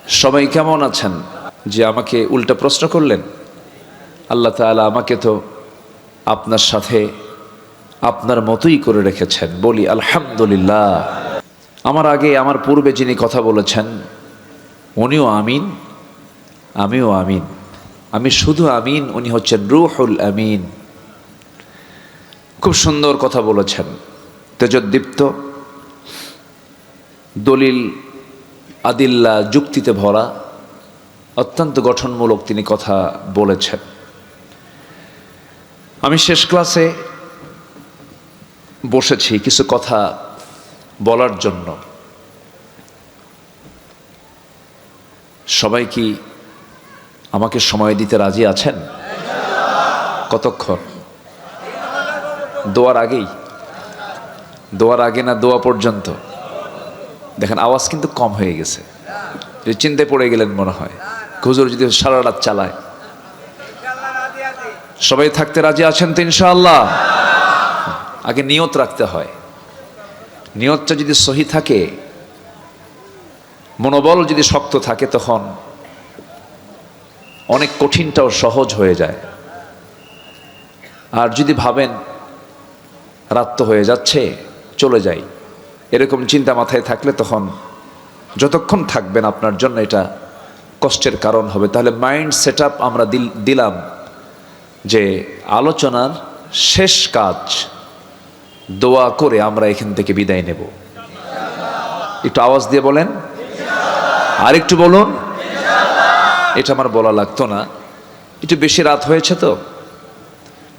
সবাই কেমন আছেন? যে আমাকে উল্টা প্রশ্ন করলেন। আল্লাহ তাআলা আমাকে তো আপনার সাথে আপনার মতোই করে রেখেছেন, বলি আলহামদুলিল্লাহ। আমার আগে আমার পূর্বে যিনি কথা বলেছেন উনিও আমিন, আমিও আমিন। আমি শুধু আমিন, উনি হচ্ছেন রূহুল আমিন। খুব সুন্দর কথা বলেছেন, তেজোদ্দীপ্ত, দলিল আদিল্লা যুক্তিতে ভরা, অত্যন্ত গঠনমূলক তিনি কথা বলেছেন। আমি শেষ ক্লাসে বসেছি কিছু কথা বলার জন্য। সবাই কি আমাকে সময় দিতে রাজি আছেন? কতক্ষণ? দোয়ার আগেই? দোয়ার আগে না দোয়া পর্যন্ত? দেখেন আওয়াজ কিন্তু কম হয়ে গেছে, চিন্তায় পড়ে গেলেন মনে হয়। হুজুর যদি সারা রাত চালায়। সবাই থাকতে রাজি আছেন তো ইনশাআল্লাহ? আগে নিয়ত রাখতে হয়। নিয়তটা যদি সহি থাকে, মনোবল যদি শক্ত থাকে, তখন অনেক কঠিনটাও সহজ হয়ে যায়। আর যদি ভাবেন রাত তো হয়ে যাচ্ছে, চলে যাই, এরকম চিন্তা মাথায় থাকলে তখন যতক্ষণ থাকবেন আপনার জন্য এটা কষ্টের কারণ হবে। তাহলে মাইন্ড সেট আপ আমরা দিলাম যে আলোচনার শেষ কাজ দোয়া করে আমরা এখান থেকে বিদায় নেব। একটু আওয়াজ দিয়ে বলেন, আর একটু বলুন। এটা আমার বলা লাগতো না, একটু বেশি রাত হয়েছে তো।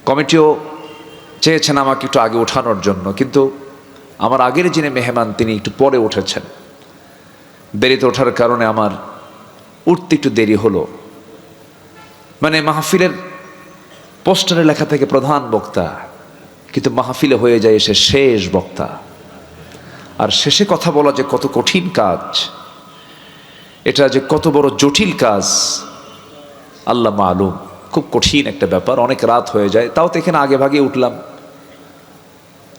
কমিটিও চেয়েছেন আমাকে একটু আগে ওঠানোর জন্য, কিন্তু আমার আগের যিনি মেহমান তিনি একটু পরে উঠেছেন। দেরিতে ওঠার কারণে আমার উঠতে একটু দেরি হলো। মানে মাহফিলের পোস্টারে লেখা থেকে প্রধান বক্তা, কিন্তু মাহফিলে হয়ে যায় এসে শেষ বক্তা। আর শেষে কথা বলা যে কত কঠিন কাজ, এটা যে কত বড় জটিল কাজ আল্লাহ মালুম। খুব কঠিন একটা ব্যাপার, অনেক রাত হয়ে যায়। তাও তো এখানে আগে ভাগে উঠলাম।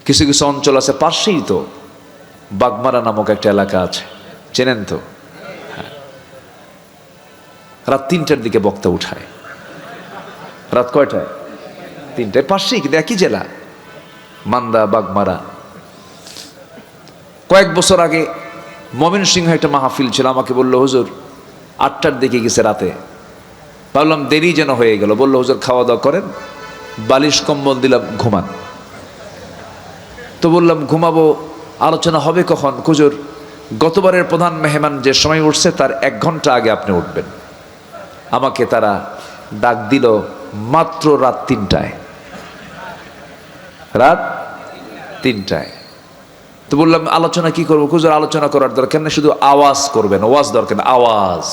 কিছু কিছু অঞ্চল আছে পাশেই তো, বাগমারা নামক একটা এলাকা আছে, চেনেন তো? হ্যাঁ, রাত 3টার দিকে বক্তা উঠায়। রাত কয়টায়? 3টায়। পাশেই, কিন্তু একই জেলা, মান্দা বাগমারা। কয়েক বছর আগে ময়মনসিংহে একটা মাহফিল ছিল, আমাকে বললো হুজুর 8টার দিকে গেছে রাতে। ভাবলাম দেরি যেন হয়ে গেল। বললো হুজুর খাওয়া দাওয়া করেন, বালিশ কম্বল দিলাম, ঘুমান। তো বললাম ঘুমাবো, আলোচনা হবে কখন? হুজুর গতবারের প্রধান মেহমান যে সময় উঠছে তার 1 ঘন্টা আগে আপনি উঠবেন। আমাকে তারা ডাক দিল মাত্র রাত 3টায়। রাত 3টায়। তো বললাম আলোচনা কি করবো? হুজুর আলোচনা করার দরকার নেই, শুধু আওয়াজ করবেন, ওয়াজ দরকার না, আওয়াজ।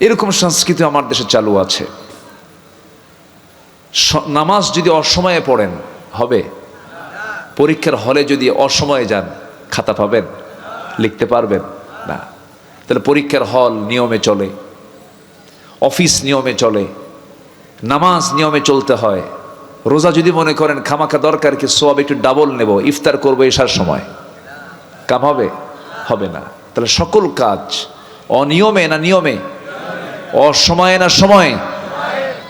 এরকম সংস্কৃতি আমার দেশে চালু আছে। নামাজ যদি অসময়ে পড়েন হবে? পরীক্ষার হলে যদি অসময়ে যান খাতা পাবেন? লিখতে পারবেন না। তাহলে পরীক্ষার হল নিয়মে চলে, অফিস নিয়মে চলে, নামাজ নিয়মে চলতে হয়। রোজা যদি মনে করেন খামাখা দরকার কি সওয়াব একটু ডাবল নেব, ইফতার করবো এশার সময়, কাম হবে? হবে না। তাহলে সকল কাজ অনিয়মে না নিয়মে, অসময়ে না সময়ে।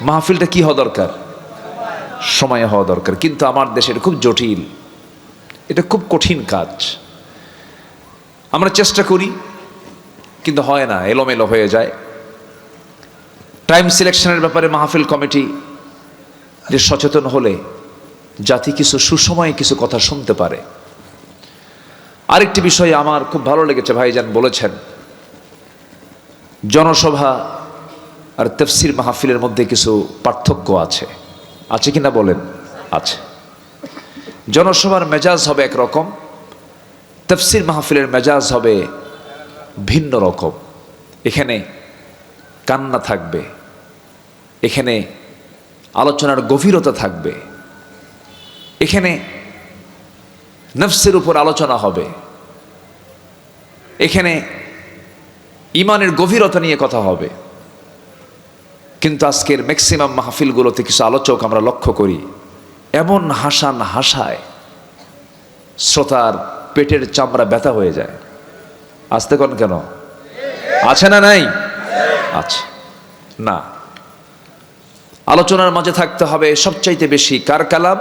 মাহফিলটা কি হওয়া দরকার? সময়ে হওয়া দরকার। কিন্তু আমার দেশে এটা খুব জটিল, এটা খুব কঠিন কাজ। আমরা চেষ্টা করি কিন্তু হয় না, এলোমেলো হয়ে যায়। টাইম সিলেকশনের ব্যাপারে মাহফিল কমিটি যে সচেতন হলে জাতি কিছু সুসময়ে কিছু কথা শুনতে পারে। আরেকটি বিষয় আমার খুব ভালো লেগেছে, ভাইজান বলেছেন জনসভা আর তাফসীর মাহফিলের মধ্যে কিছু পার্থক্য আছে। আছে কিনা বলেন? আছে। জনসভার মেজাজ হবে একরকম, তাফসীর মাহফিলের মেজাজ হবে ভিন্ন রকম। এখানে কান্না থাকবে, এখানে আলোচনার গভীরতা থাকবে, এখানে নফসের উপর আলোচনা হবে, এখানে ইমানের গভীরতা নিয়ে কথা হবে। কিন্তু আজকের ম্যাক্সিমাম মাহফিলগুলোতে কিছু আলোচক আমরা লক্ষ্য করি এমন হাসায় শ্রোতার পেটের চামড়া ব্যথা হয়ে যায়। আসতে কোন কেন? আছে না নাই? আছে না। আলোচনার মাঝে থাকতে হবে সবচাইতে বেশি কার কালাম?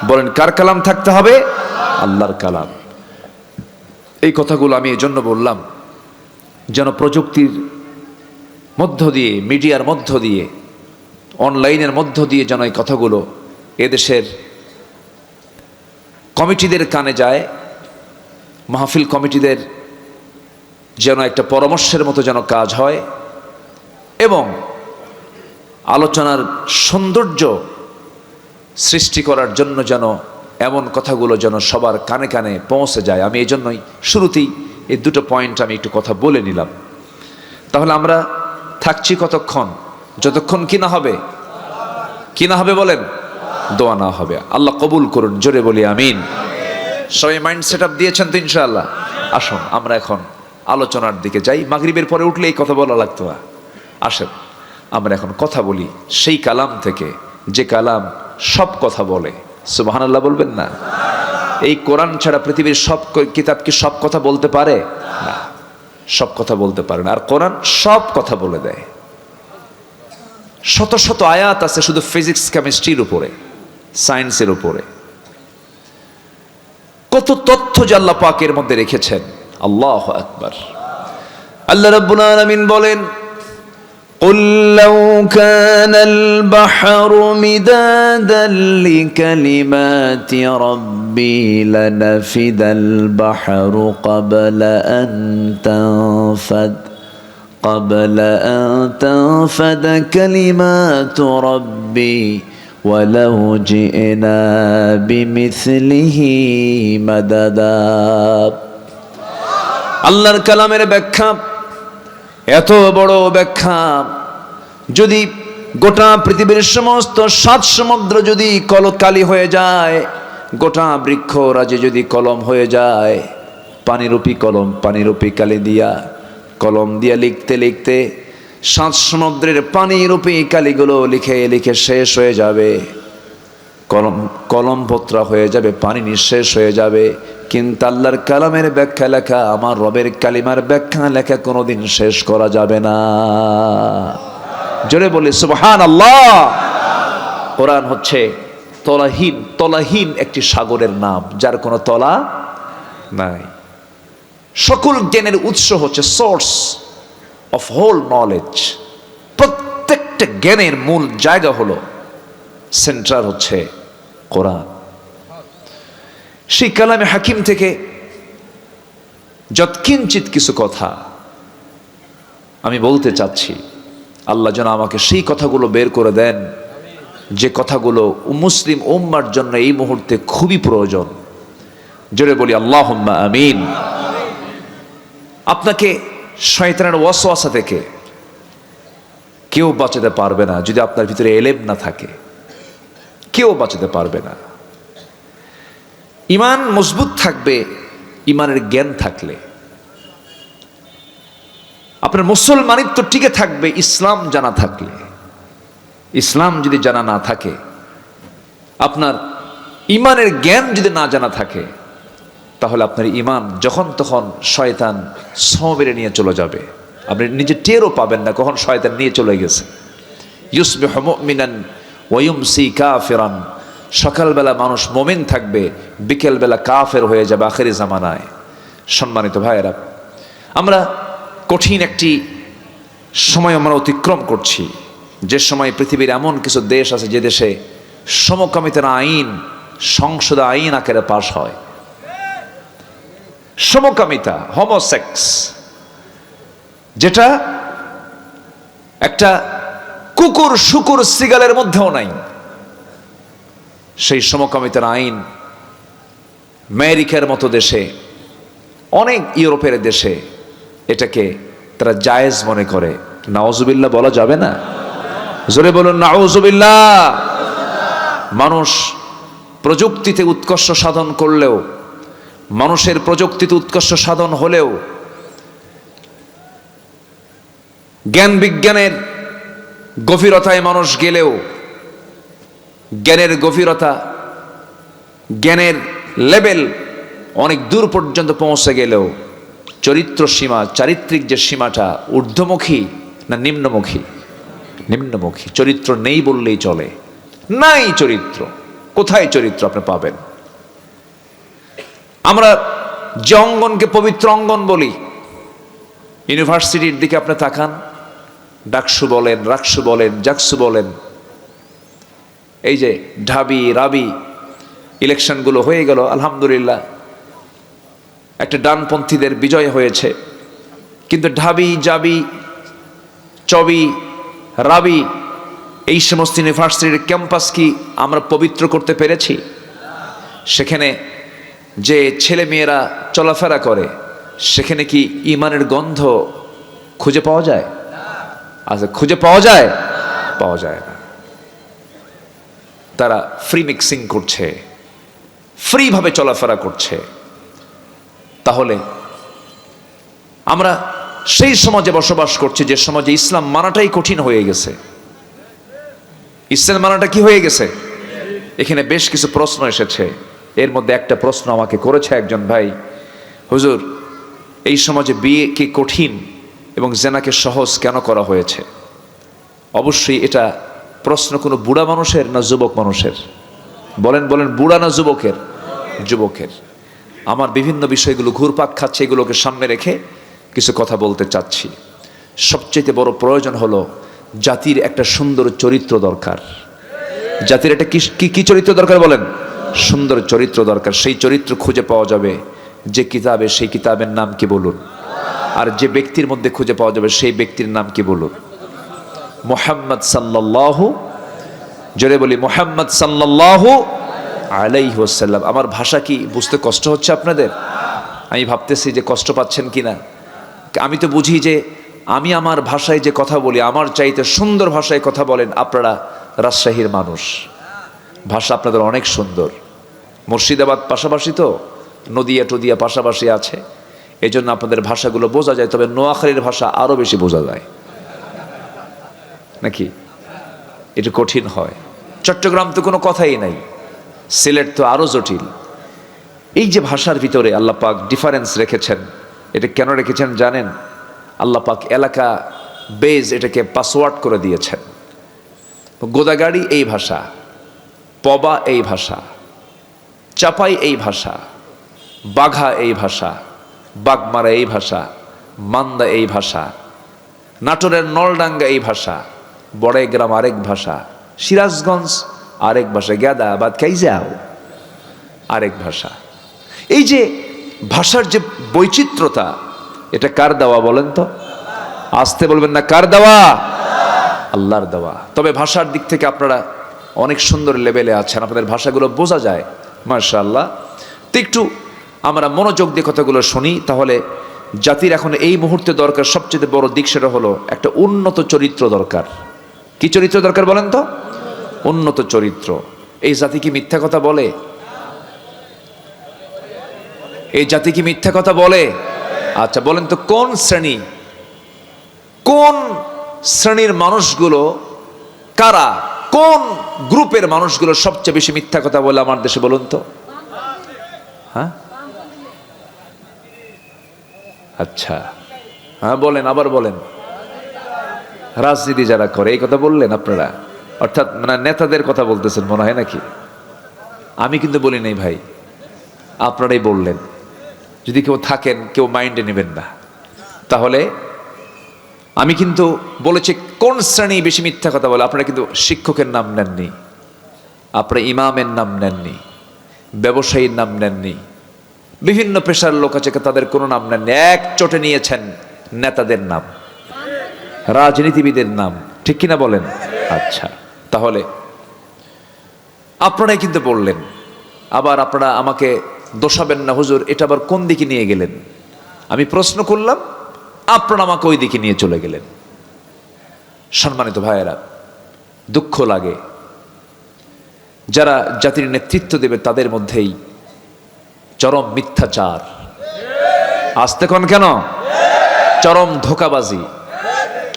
বলেন, কার কালাম থাকতে হবে? আল্লাহর কালাম। এই কথাগুলো আমি এই জন্য বললাম যেন প্রযুক্তির মধ্য দিয়ে, মিডিয়ার মধ্য দিয়ে, অনলাইনের মধ্য দিয়ে যেন এই কথাগুলো এদেশের কমিটিদের কানে যায়, মাহফিল কমিটিদের যেন একটা পরামর্শের মতো যেন কাজ হয়, এবং আলোচনার সৌন্দর্য সৃষ্টি করার জন্য যেন এমন কথাগুলো যেন সবার কানে কানে পৌঁছে যায়। আমি এই জন্যই শুরুতেই এই দুটো পয়েন্ট আমি একটু কথা বলে নিলাম। তাহলে আমরা থাকছি কতক্ষণ? যতক্ষণ কি না হবে, কি না হবে বলেন, দোয়া না হবে। আল্লাহ কবুল করুন, জোরে বলি আমিন। সবাই মাইন্ড সেট আপ দিয়েছেন তো ইনশাআল্লাহ? আসুন আমরা এখন আলোচনার দিকে যাই। মাগরিবের পরে উঠলে এই কথা বলা লাগতো না। আসেন আমরা এখন কথা বলি সেই কালাম থেকে, যে কালাম সব কথা বলে। সুবহানাল্লাহ বলবেন না? এই কোরআন ছাড়া পৃথিবীর সব কিতাব কি সব কথা বলতে পারে? না, সব কথা বলতে পারে না। আর কোরআন সব কথা বলে দেয়। শত শত আয়াত আছে শুধু ফিজিক্স কেমিস্ট্রির উপরে, সায়েন্সের উপরে। কত তথ্য যে আল্লাহ পাকের মধ্যে রেখেছেন। আল্লাহু আকবার। আল্লাহ রাব্বুল আলামিন বলেন, قل لو كان البحر مدادا لكلمات ربي لنفد البحر قبل أن تنفد كلمات ربي ولو جئنا بمثله مددا। আল্লাহর কালামের ব্যাখ্যা, এত বড় ব্যাখ্যা, যদি গোটা পৃথিবীর সমস্ত 7 সমুদ্র যদি কলকালি হয়ে যায়, গোটা বৃক্ষরাজি যদি কলম হয়ে যায়, পানিরূপী কলম, পানিরূপী কালি দিয়া, কলম দিয়া লিখতে লিখতে 7 সমুদ্রের পানিরূপী কালিগুলো লিখে লিখে শেষ হয়ে যাবে, কলম ভোত্রা হয়ে যাবে, পানি নিঃশেষ হয়ে যাবে। কিন্তু আল্লাহর কালামের ব্যাখ্যা লেখা, আমার রবের কালিমার ব্যাখ্যা লেখা কোনোদিন শেষ করা যাবে না। জোরে বলি সুবহানাল্লাহ। কোরআন হচ্ছে তলাহীন একটি সাগরের নাম, যার কোনো তলা নাই। সকল জ্ঞানের উৎস হচ্ছে সোর্স অফ হোল নলেজ। প্রত্যেকটা জ্ঞানের মূল জায়গা হলো, সেন্টার হচ্ছে কোরআন। সেই কালামে হাকিম থেকে যৎকিঞ্চিত কিছু কথা আমি বলতে চাচ্ছি। আল্লাহ যেন আমাকে সেই কথাগুলো বের করে দেন, যে কথাগুলো মুসলিম উম্মার জন্য এই মুহূর্তে খুবই প্রয়োজন। জোরে বলি আল্লাহুম্মা আমিন। আপনাকে শয়তানের ওয়াসওয়াসা থেকে কেউ বাঁচাতে পারবে না যদি আপনার ভিতরে এলেম না থাকে। কেউ বাঁচাতে পারবে না। ঈমান মজবুত থাকবে ঈমানের জ্ঞান থাকলে। আপনার মুসলমানিত্ব টিকে থাকবে ইসলাম জানা থাকলে। ইসলাম যদি জানা না থাকে, আপনার ঈমানের জ্ঞান যদি না জানা থাকে, তাহলে আপনার ঈমান যখন তখন শয়তান ছোঁ মেরে নিয়ে চলে যাবে। আপনি নিজে টেরও পাবেন না কখন শয়তান নিয়ে চলে গেছে। ইউসবিহু মুমিনান ওয়া ইউমসি কাফিরান। সকালবেলা মানুষ মুমিন থাকবে, বিকেলবেলা কাফের হয়ে যাবে আখিরি জামানায়। সম্মানিত ভাইয়েরা, আমরা কঠিন একটি সময় আমরা অতিক্রম করছি, যে সময় পৃথিবীর এমন কিছু দেশ আছে যে দেশে সমকামিতার আইন সংসদ আইন আকারে পাশ হয়। সমকামিতা, হোমোসেক্স, যেটা একটা কুকুর শুকুর সিগালের মধ্যেও নাই, সেই সমকামিতার আইন আমেরিকার মতো দেশে, অনেক ইউরোপের দেশে এটাকে তারা জায়েজ মনে করে। নাউজুবিল্লাহ বলা যাবে না? জোরে বলুন নাউজুবিল্লাহ। মানুষ প্রযুক্তিতে উৎকর্ষ সাধন করলেও, মানুষের প্রযুক্তিতে উৎকর্ষ সাধন হলেও, জ্ঞান বিজ্ঞানের গভীরতায় মানুষ গেলেও, জ্ঞানের গভীরতা, জ্ঞানের লেভেল অনেক দূর পর্যন্ত পৌঁছে গেলেও, চরিত্র সীমা, চারিত্রিক যে সীমাটা ঊর্ধ্বমুখী না নিম্নমুখী? নিম্নমুখী। চরিত্র নেই বললেই চলে, নাই চরিত্র। কোথায় চরিত্র আপনি পাবেন? আমরা যে অঙ্গনকে পবিত্র অঙ্গন বলি, ইউনিভার্সিটির দিকে আপনি তাকান, ডাকসু বলেন, রাকসু বলেন, জাকসু বলেন, এই যে ঢাবি রাবি ইলেকশনগুলো হয়ে গেল, আলহামদুলিল্লাহ একটা ডানপন্থীদের বিজয় হয়েছে। কিন্তু ঢাবি জাবি চবি রাবি এই সমস্ত ইউনিভার্সিটির ক্যাম্পাস কি আমরা পবিত্র করতে পেরেছি? সেখানে যে ছেলে মেয়েরা চলাফেরা করে সেখানে কি ঈমানের গন্ধ খুঁজে পাওয়া যায়? আচ্ছা, খুঁজে পাওয়া যায়? পাওয়া যায় না। তারা ফ্রি মিক্সিং করছে, ফ্রি ভাবে চলাফেরা করছে। তাহলে আমরা সেই সমাজে বসবাস করছি যে সমাজে ইসলাম মানাটাই কঠিন হয়ে গেছে। ইসলাম মানাটা কি হয়ে গেছে? এখানে বেশ কিছু প্রশ্ন এসেছে। এর মধ্যে একটা প্রশ্ন আমাকে করেছে একজন ভাই, হুজুর এই সমাজে বিয়ে কি কঠিন এবং জেনাকে সহজ কেন করা হয়েছে? অবশ্যই এটা প্রশ্ন কোনো বুড়া মানুষের না যুবক মানুষের? বলেন বলেন, বুড়া না যুবকের? যুবকের। আমার বিভিন্ন বিষয়গুলো ঘুরপাক খাচ্ছে, এগুলোকে সামনে রেখে কিছু কথা বলতে চাচ্ছি। সবচেয়ে বড় প্রয়োজন হলো জাতির একটা সুন্দর চরিত্র দরকার। জাতির একটা কি চরিত্র দরকার বলেন? সুন্দর চরিত্র দরকার। সেই চরিত্র খুঁজে পাওয়া যাবে যে কিতাবে, সেই কিতাবের নাম কি বলুন? আর যে ব্যক্তির মধ্যে খুঁজে পাওয়া যাবে সেই ব্যক্তির নাম কি বলুন? মুহাম্মদ সাল্লাল্লাহু, জোরে বলি মুহাম্মদ সাল্লাল্লাহু আলাইহি ওয়াসাল্লাম। আমার ভাষা কি বুঝতে কষ্ট হচ্ছে আপনাদের? আমি ভাবতেছি যে কষ্ট পাচ্ছেন কিনা। আমি তো বুঝি যে আমি আমার ভাষায় যে কথা বলি, আমার চাইতে সুন্দর ভাষায় কথা বলেন আপনারা। রাজশাহীর মানুষ, ভাষা আপনাদের অনেক সুন্দর। মুর্শিদাবাদ পাশাপাশি তো, নদিয়া টদিয়া পাশাপাশি আছে, এই জন্য আপনাদের ভাষাগুলো বোঝা যায়। তবে নোয়াখালীর ভাষা আরো বেশি বোঝা যায় নাকি? এটা কঠিন হয়। চট্টগ্রাম তো কোনো কথাই নাই, সিলেট তো আরো জটিল। এই যে ভাষার ভিতরে আল্লাহ পাক ডিফারেন্স রেখেছেন, এটা কেন রেখেছেন জানেন? আল্লাহ পাক এলাকা বেজ এটাকে পাসওয়ার্ড করে দিয়েছেন। গোদাগাড়ি এই ভাষা, পবা এই ভাষা, চাপাই এই ভাষা, বাঘা এই ভাষা, বাগমারা এই ভাষা, মান্দা এই ভাষা, নাটোরের নলডাঙ্গা এই ভাষা, বড়াইগ্রাম আরেক ভাষা, সিরাজগঞ্জ আরেক ভাষা, গেদাবাদ কাইজাও আরেক ভাষা। এই যে ভাষার যে বৈচিত্র্যতা, এটা কার দেওয়া বলেন তো? আসতে বলবেন না, কার দেওয়া? আল্লাহর দেওয়া। তবে ভাষার দিক থেকে আপনারা অনেক সুন্দর লেভেলে আছেন, আপনাদের ভাষাগুলো বোঝা যায় মাশাআল্লাহ। তো একটু আমরা মনোযোগ দিয়ে কথাগুলো শুনি, তাহলে জাতির এখন এই মুহূর্তে দরকার সবচেয়ে বড় দিক, সেটা হলো একটা উন্নত চরিত্র দরকার। কি চরিত্র দরকার বলেন তো? উন্নত চরিত্র। এই জাতি কি মিথ্যা কথা বলে? এই জাতি কি মিথ্যা কথা বলে? আচ্ছা বলেন তো, কোন শ্রেণীর মানুষগুলো কারা, কোন গ্রুপের মানুষগুলো সবচেয়ে বেশি মিথ্যা কথা বলে আমার দেশে বলুন তো? হ্যাঁ আচ্ছা, হ্যাঁ বলেন, আবার বলেন। রাজনীতি যারা করে, এই কথা বললেন আপনারা, অর্থাৎ মানে নেতাদের কথা বলতেছেন মনে হয় নাকি? আমি কিন্তু বলি নাই ভাই, আপনারাই বললেন। যদি কেউ থাকেন, কেউ মাইন্ডে নেবেন না। তাহলে আমি কিন্তু বলেছি কোন শ্রেণী বেশি মিথ্যা কথা বলে। আপনারা কিন্তু শিক্ষকের নাম নেননি, আপনারা ইমামের নাম নেননি, ব্যবসায়ীর নাম নেননি, বিভিন্ন পেশার লোক আছে তাদের কোনো নাম নেননি। এক চোটে নিয়েছেন নেতাদের নাম, রাজনীতিবিদের নাম, ঠিক কিনা বলেন? আচ্ছা, তাহলে আপনারাই কিন্তু বললেন। আবার আপনারা আমাকে দোষাবেন না, হুজুর এটা আবার কোন দিকে নিয়ে গেলেন? আমি প্রশ্ন করলাম, আপনারা আমাকে ওই দিকে নিয়ে চলে গেলেন। সম্মানিত ভাইয়েরা, দুঃখ লাগে যারা জাতির নেতৃত্ব দেবে তাদের মধ্যেই চরম মিথ্যাচার। আসতে কোন কেন? চরম ধোঁকাবাজি,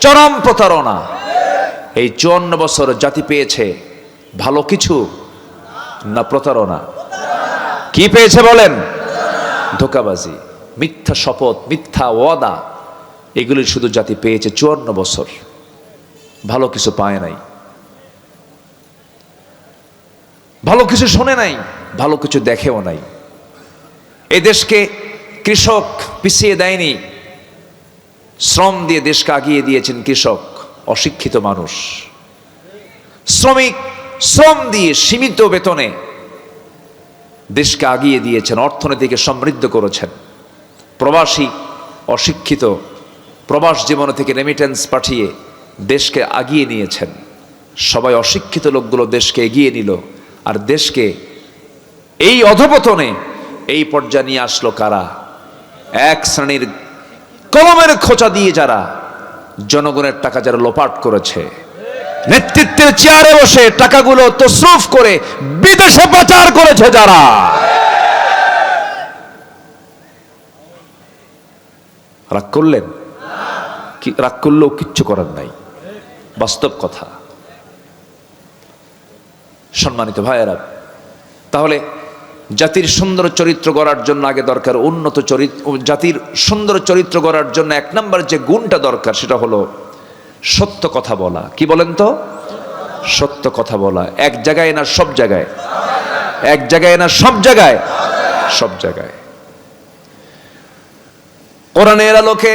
চরম প্রতারণা। এই 54 বছর জাতি পেয়েছে ভালো কিছু না প্রতারণা? কি পেয়েছে বলেন? ধোঁকাবাজি। মিথ্যা শপথ, মিথ্যা ওয়াদা, এগুলি শুধু জাতি পেয়েছে 54 বছর, ভালো কিছু পায় নাই, ভালো কিছু শোনে নাই, ভালো কিছু দেখেও নাই। এই দেশকে কৃষক পিছিয়ে দেয়নি, শ্রম দিয়ে দেশকে আগিয়ে দিয়েছেন কৃষক, অশিক্ষিত মানুষ। শ্রমিক শ্রম দিয়ে সীমিত বেতনে দেশকে আগিয়ে দিয়েছেন, অর্থনীতিকে সমৃদ্ধ করেছেন। প্রবাসী অশিক্ষিত প্রবাস জীবন থেকে রেমিটেন্স পাঠিয়ে দেশকে আগিয়ে নিয়েছেন। সবাই অশিক্ষিত লোকগুলো দেশকে এগিয়ে নিল, আর দেশকে এই অধপতনে এই পর্যায়ে নিয়ে আসলো কারা? এক শ্রেণীর কলমের খোঁচা দিয়ে যারা জনগণের টাকা যারা লোপাট করেছে, নেতৃত্বের চেয়ারে বসে টাকাগুলো তসরুফ করে বিদেশে পাচার করেছে যারা। রাগ করলেন? কি রাগ করলেও কিচ্ছু করার নাই, বাস্তব কথা। সম্মানিত ভাইয়েরা, তাহলে জাতির সুন্দর চরিত্র গড়ার জন্য আগে দরকার উন্নত চরিত্র। জাতির সুন্দর চরিত্র গড়ার জন্য 1 নম্বর যে গুণটা দরকার সেটা হলো সত্য কথা বলা। কি বলেন তো? সত্য কথা বলা। এক জায়গায় না সব জায়গায়? এক জায়গায় না সব জায়গায়? সব জায়গায়। কোরআনের আলোকে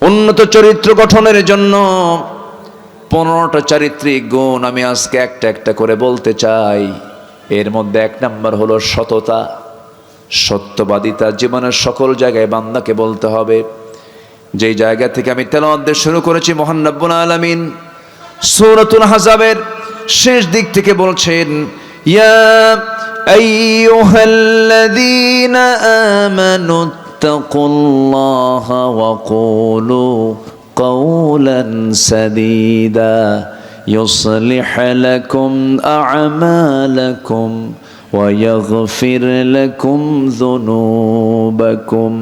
উন্নত চরিত্র গঠনের জন্য 15টা চারিত্রিক গুণ আমি আজকে একটা একটা করে বলতে চাই। এর মধ্যে 1 নম্বর হলো সততা, সত্যবাদিতা। জীবনের সকল জায়গায় বান্দাকে বলতে হবে। যেই জায়গা থেকে আমি তেলাওয়াত শুরু করেছি, মহান রব্বুল আলামিন সূরাতুল আহজাবের শেষ দিক থেকে বলছেন, ইয়া আইয়ুহাল্লাযীনা আমানু তাকুল্লাহা ওয়া কুলু কাওলান সাদীদা يصلح لكم أعمالكم ويغفر لكم ذنوبكم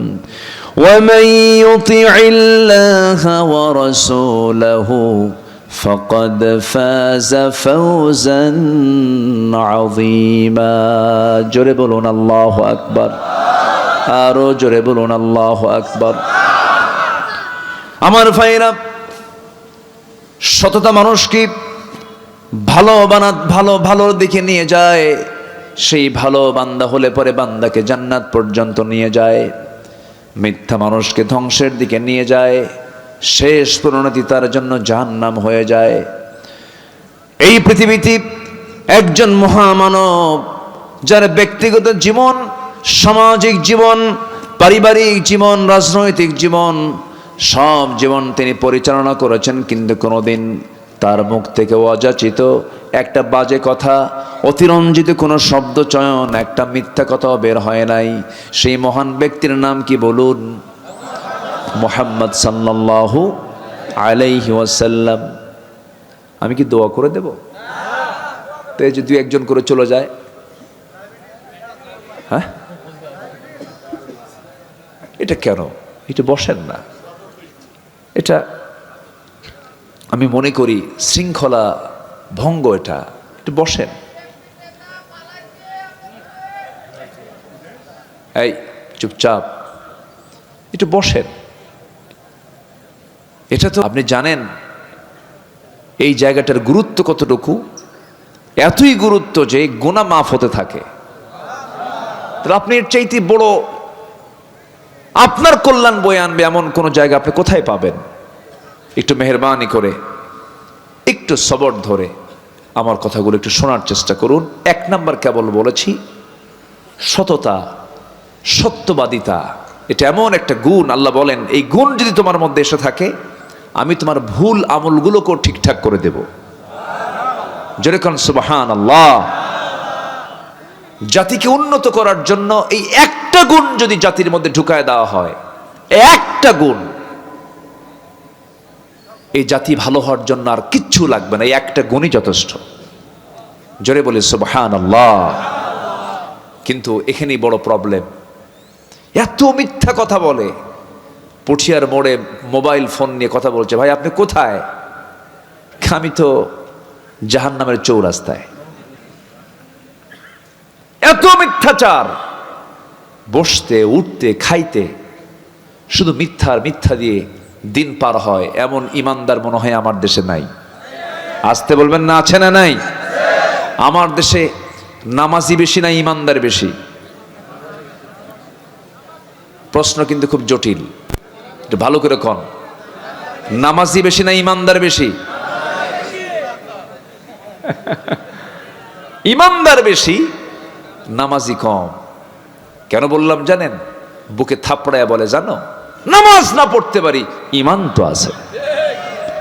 ومن يطع الله ورسوله فقد فاز فوزا عظيما. জোরে বলুন আল্লাহু আকবার, আরো জোরে বলুন আল্লাহু আকবার। আমার ভাইরা, সততা মানুষকে ভালোর দিকে নিয়ে যায়। সেই ভালো বান্দা হলে পরে বান্দাকে জান্নাত পর্যন্ত নিয়ে যায়। মিথ্যা মানুষকে ধ্বংসের দিকে নিয়ে যায়, শেষ পরিণতি তার জন্য জাহান্নাম হয়ে যায়। এই পৃথিবীতে একজন মহামানব, যার ব্যক্তিগত জীবন, সামাজিক জীবন, পারিবারিক জীবন, রাজনৈতিক জীবন, সব জীবন তিনি পরিচালনা করেছেন, কিন্তু কোনোদিন তার মুখ থেকে অযাচিত একটা বাজে কথা, অতিরঞ্জিত কোনো শব্দ চয়ন, একটা মিথ্যা কথাও বের হয় নাই। সেই মহান ব্যক্তির নাম কি বলুন? মুহাম্মদ সাল্লাল্লাহু আলাইহি ওয়াসাল্লাম। আমি কি দোয়া করে দেব? তো এই যে 2-1 করে চলে যায়, হ্যাঁ, এটা কেন? এটা বসেন না। এটা আমি মনে করি শৃঙ্খলা ভঙ্গ। এটা একটু বসেন। এই চুপচাপ একটু বসেন। এটা তো আপনি জানেন এই জায়গাটার গুরুত্ব কতটুকু? এতই গুরুত্ব যে গুনাহ মাফ হতে থাকে। তাহলে আপনি এর চাইতে বড় আপনার কল্যাণ বয়ে আনবে এমন কোন জায়গা আপনি কোথায় পাবেন? একটু মেহেরবানি করে, একটু সবর ধরে আমার কথাগুলো একটু শোনার চেষ্টা করুন। 1 নম্বর কেবল বলেছি সততা, সত্যবাদিতা। এটা এমন একটা গুণ, আল্লাহ বলেন এই গুণ যদি তোমার মধ্যে এসে থাকে, আমি তোমার ভুল আমলগুলোকেও ঠিকঠাক করে দেব। যেরকম সুবহানাল্লাহ। জাতিকে উন্নত করার জন্য এই একটা গুণ যদি জাতির মধ্যে ঢুকায় দেওয়া হয়, একটা গুণ, এই জাতি ভালো হওয়ার জন্য আর কিচ্ছু লাগবে না, এই একটা গুণই যথেষ্ট। জোরে বলে সুবহানাল্লাহ। কিন্তু এখানেই বড় প্রবলেম। এত মিথ্যা কথা বলে। পুঠিয়ার মোড়ে মোবাইল ফোন নিয়ে কথা বলছে, ভাই আপনি কোথায়? আমি তো জাহান্নামের চৌরাস্তায়। এত মিথ্যাচার, বসতে উঠতে খাইতে শুধু মিথ্যা দিয়ে দিন পার হয়, এমন ইমানদার মনে হয় আমার দেশে নাই। আসতে বলবেন না, আছে না নাই? আমার দেশে নামাজি বেশি না ইমানদার বেশি? প্রশ্ন কিন্তু খুব জটিল, একটু ভালো করে কন। নামাজি বেশি না ইমানদার বেশি? ইমানদার বেশি, নামাজি কম। কেন বললাম জানেন? বুকে থাপড়ায় বলে, জানো নামাজ না পড়তে পারি, ইমান তো আছে।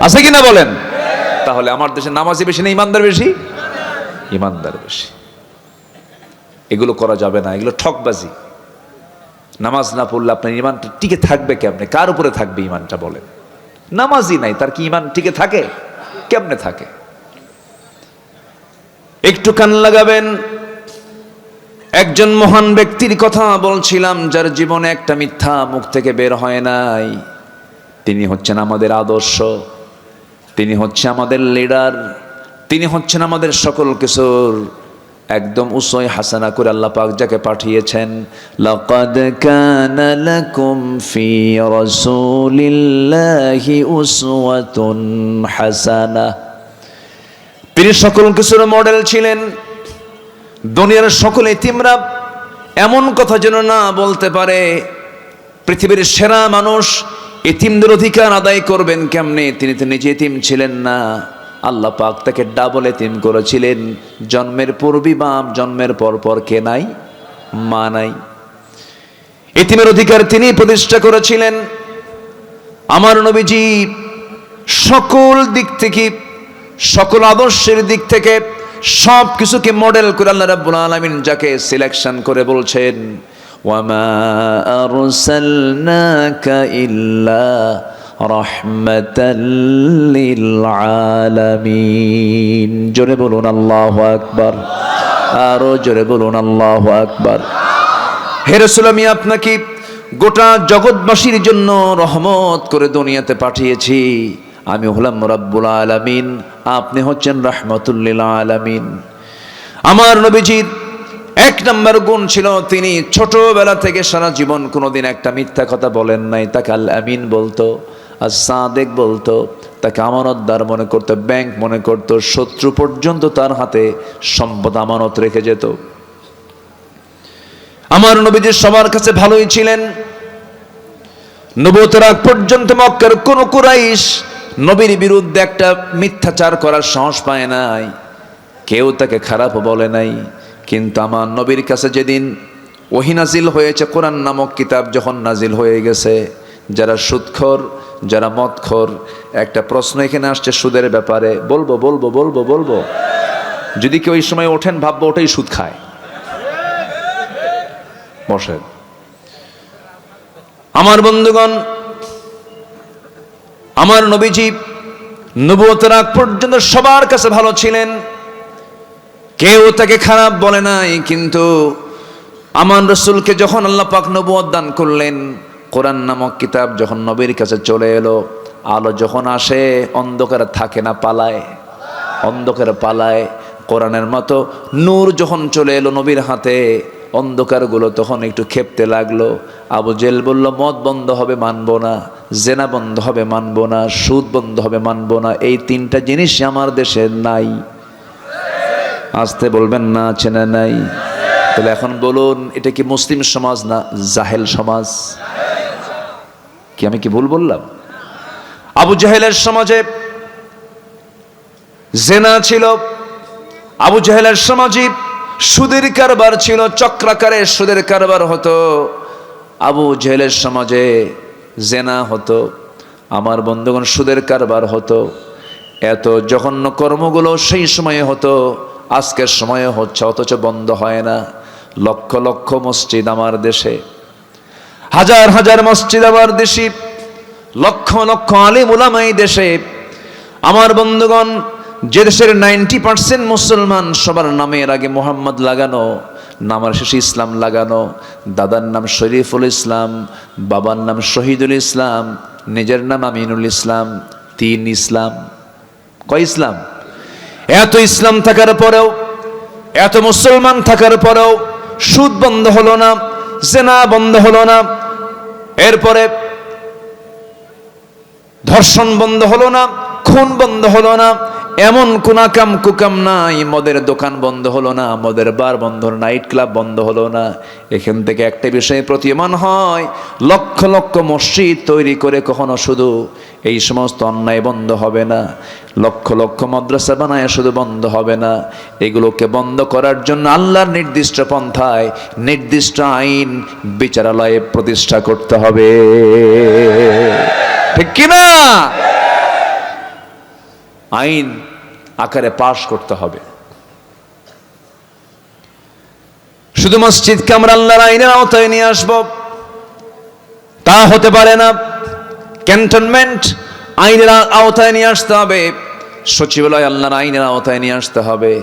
আছে কিনা বলেন? তাহলে আমার দেশে নামাজি বেশি না ইমানদার বেশি? ইমানদার বেশি। এগুলো করা যাবে না, এগুলো ঠকবাজি। নামাজ না পড়লে আপনার ইমানটা টিকে থাকবে কেমনে? কার উপরে থাকবে ইমানটা বলেন? নামাজি নাই, তার কি ইমান টিকে থাকে? কেমনে থাকে? একটু কান লাগাবেন। একজন মহান ব্যক্তির কথা বলছিলাম, যার জীবনে একটা মিথ্যা মুখ থেকে বের হয় নাই। তিনি হচ্ছেন আমাদের আদর্শ, তিনি হচ্ছে আমাদের লিডার, তিনি হচ্ছেন আমাদের সকল কিছুর একদম উসওয়া হাসানা করে আল্লাহ পাক যাকে পাঠিয়েছেন। লাকাদ কানা লাকুম ফি রাসূলিল্লাহি উসওয়াতুন হাসানাহ। তিনি সকল কিছুর মডেল ছিলেন। দুনিয়ার সকল এতিমরা এমন কথা যেন না বলতে পারে পৃথিবীর সেরা মানুষ এতিমদের অধিকার আদায় করবেন কেমনে। তিনি তো নিজে এতিম ছিলেন না, আল্লাহ পাক তাকে ডাবল এতিম করেছিলেন। জন্মের পূর্বে বাপ, জন্মের পর কে নাই? মা নাই। এতিমের অধিকার তিনি প্রতিষ্ঠা করেছিলেন। আমার নবীজি সকল দিক থেকে, সকল আদর্শের দিক থেকে সব কিছুকে মডেল করে আল্লাহ রাব্বুল আলামিন যাকে সিলেকশন করে বলছেন, ওয়ামা আরসালনাকা ইল্লা রাহমাতাল লিল আলামিন। জোরে বলুন আল্লাহু আকবার, আরো জোরে বলুন আল্লাহু আকবার। হে রাসূল, আমি আপনাকে গোটা জগৎবাসীর জন্য রহমত করে দুনিয়াতে পাঠিয়েছি। আমি হলাম রাব্বুল আলামিন, আপনি হচ্ছেন রাহমাতুল লিল আলামিন। আমার নবীজির এক নম্বর গুণ ছিল, তিনি ছোটবেলা থেকে সারা জীবন কোনোদিন একটা মিথ্যা কথা বলেন নাই। তাকে আল আমিন বলতো, আর সাদেক বলতো, তাকে আমানতদার মনে করতো, ব্যাংক মনে করতো। শত্রু পর্যন্ত তার হাতে সম্পদ আমানত রেখে যেত। আমার নবীজি সবার কাছে ভালোই ছিলেন। নবুয়তের আগ পর্যন্ত মক্কার কোন কুরাইশ নবীর বিরুদ্ধে একটা মিথ্যাচার করার সাহস পায় নাই, কেউ তাকে খারাপ বলে নাই। কিন্তু আমার নবীর কাছে যেদিন ওহী নাজিল হয়েছে, কোরআন নামক কিতাব যখন নাজিল হয়ে গেছে, যারা সুদখোর, যারা মদখোর, একটা প্রশ্ন এখানে আসছে সুদের ব্যাপারে, বলবো। যদি কেউ এই সময় ওঠেন ভাববো ওটাই সুদ খায়। বসেন। আমার বন্ধুগণ, আমার নবীজি নবুয়তের আগ পর্যন্ত সবার কাছে ভালো ছিলেন, কেউ তাকে খারাপ বলে নাই। কিন্তু আমার রাসূলকে যখন আল্লাহ পাক নবুয়ত দান করলেন, কোরআন নামক কিতাব যখন নবীর কাছে চলে এলো, আলো যখন আসে অন্ধকার থাকে না, পালায়, অন্ধকার পালায়। কোরআনের মতো নূর যখন চলে এলো নবীর হাতে, অন্ধকারগুলো তখন একটু খেপতে লাগলো। আবু জেল বলল, মদ বন্ধ হবে মানবো না, জেনা বন্ধ হবে মানবো না, সুদ বন্ধ হবে মানবো না। এই তিনটা জিনিস আমার দেশে নাই। আসতে বলবেন না, আছে না নাই? তাহলে এখন বলুন, এটা কি মুসলিম সমাজ না জাহেল সমাজ? কি আমি কি ভুল বললাম? আবু জাহেলের সমাজে জেনা ছিল, আবু জাহেলের সমাজে সুদের কারবার ছিল, চক্রাকারে সুদের কারবার হতো। আবু জাহেলের সমাজে জেনা হতো, আমার বন্ধুগণ সুদের কারবার হতো। এত জঘন্য কর্মগুলো সেই সময়ে হতো, আজকের সময়ে হচ্ছে, অথচ বন্ধ হয় না। লক্ষ লক্ষ মসজিদ আমার দেশে, হাজার হাজার মসজিদ আমার দেশে, লক্ষ লক্ষ আলেম উলামা এই দেশে। আমার বন্ধুগণ, যে দেশের 90% মুসলমান, সবার নামের আগে মোহাম্মদ লাগানো, নামের শেষে ইসলাম লাগানো। দাদার নাম শরীফুল ইসলাম, বাবার নাম শহীদুল ইসলাম, নিজের নাম আমিনুল ইসলাম। 3 ইসলাম। কয় ইসলাম? এত ইসলাম থাকার পরেও, এত মুসলমান থাকার পরেও সুদ বন্ধ হলো না, জিনা বন্ধ হলো না, এরপরে ধর্ষণ বন্ধ হলো না, খুন বন্ধ হলো না, এমন কোন কাম কুকাম নাই, মদের দোকান বন্ধ হলো না, মদের বার বন্ধ হলো, নাইট ক্লাব বন্ধ হলো না। এখান থেকে একটা বিষয় প্রতীয়মান হয়, লক্ষ লক্ষ মসজিদ তৈরি করে কখনো শুধু এই সমস্ত অন্যায় বন্ধ হবে না, লক্ষ লক্ষ মাদ্রাসা বানায় শুধু বন্ধ হবে না, এগুলোকে বন্ধ করার জন্য আল্লাহর নির্দিষ্ট পন্থায় নির্দিষ্ট আইন বিচারালয়ে প্রতিষ্ঠা করতে হবে, ঠিক কিনা? আইন আকারে পাশ করতে হবে। শুধু মসজিদকে আমরা আল্লাহর আইনের আওতায় নিয়ে আসব তা হতে পারে না। ক্যান্টনমেন্ট আইনের আওতায় নিয়ে আসতে হবে, সচিবালয় আল্লাহর আইনের আওতায় নিয়ে আসতে হবে।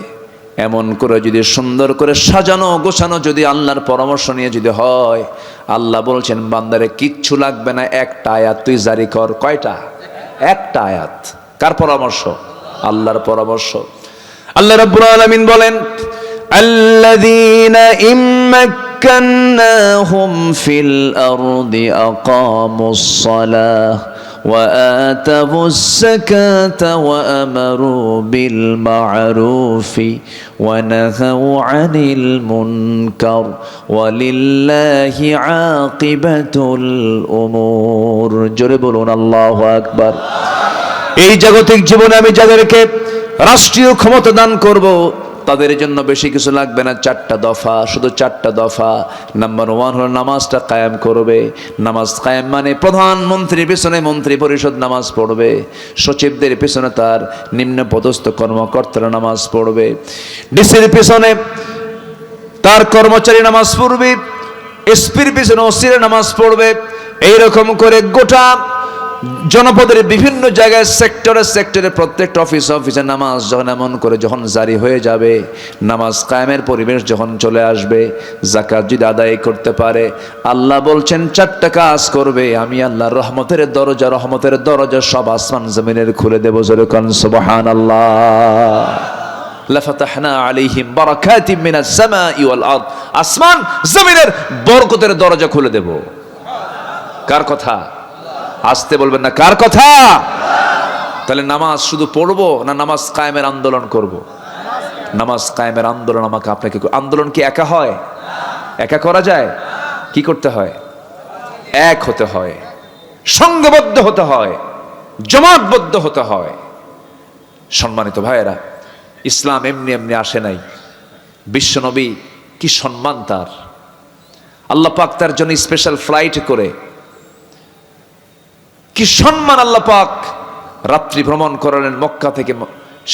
এমন করে যদি সুন্দর করে সাজানো গোছানো যদি আল্লাহর পরামর্শ নিয়ে যদি হয়, আল্লাহ বলছেন বান্দারে কিচ্ছু লাগবে না, একটা আয়াত তুই জারি কর। কয়টা? একটা আয়াত। কার পরামর্শ? আল্লাহর পরামর্শ। আল্লাহ রাব্বুল আলামিন বলেন, আল্লাযীনা ইম্মাক্কান্নাহুম ফিল আরদি আকামুস সালাহ ওয়া আতাবুস যাকাতা ওয়া আমারু বিল মা'রুফি ওয়া নাহাউ আনিল মুনকার ওয়া লিল্লাহি আকিবাতুল উমুর। জোরে বলুন আল্লাহু আকবার। এই জাগতিক জীবনে আমি যাদেরকে রাষ্ট্রীয় ক্ষমতা দান করব তাদের জন্য বেশি কিছু লাগবে না, চারটা দফা, শুধু চারটা দফা। নাম্বার 1 হলো নামাজটা কায়েম করবে। নামাজ কায়েম মানে প্রধানমন্ত্রীর পিছনে মন্ত্রী পরিষদ নামাজ পড়বে, সচিবদের পিছনে তার নিম্ন পদস্থ কর্মকর্তারা নামাজ পড়বে, ডিসির পিছনে তার কর্মচারী নামাজ পড়বে, এসপির পিছনে ওসিরা নামাজ পড়বে। এইরকম করে গোটা জনপদের বিভিন্ন জায়গায় সেক্টরে প্রত্যেকটা অফিসে নামাজ যখন এমন করে যখন জারি হয়ে যাবে, নামাজ কায়েমের পরিবেশ যখন চলে আসবে, যাকাত যদি আদায় করতে পারে, আল্লাহ বলছেন চারটা কাজ করবে, আমি আল্লাহর রহমতের দরজা সব আসমান জমিনের খুলে দেব। জোরে কোন সুবহানাল্লাহ। লাফাতাহনা আলাইহিম বারাকাতিম মিনাস সামাই ওয়াল আরদ, আসমান জমিনের বরকতের দরজা খুলে দেব। কার কথা? আসতে বলবেন না, কার কথা? তাহলে নামাজ শুধু পড়বো না নামাজ কায়েমের আন্দোলন করব? নামাজ কায়েমের আন্দোলন আমাকে আপনাকে। আন্দোলন কি একা হয়? একা করা যায়? কি করতে হয়? এক হতে হয়, সংঘবদ্ধ হতে হয়, জমাতবদ্ধ হতে হয়। সম্মানিত ভাইয়েরা, ইসলাম এমনি এমনি আসে নাই। বিশ্বনবী কি সম্মান তার! আল্লাহ পাক তার জন্য স্পেশাল ফ্লাইট করে কি সম্মান আল্লাহ পাক রাত্রি ভ্রমণ করালেন মক্কা থেকে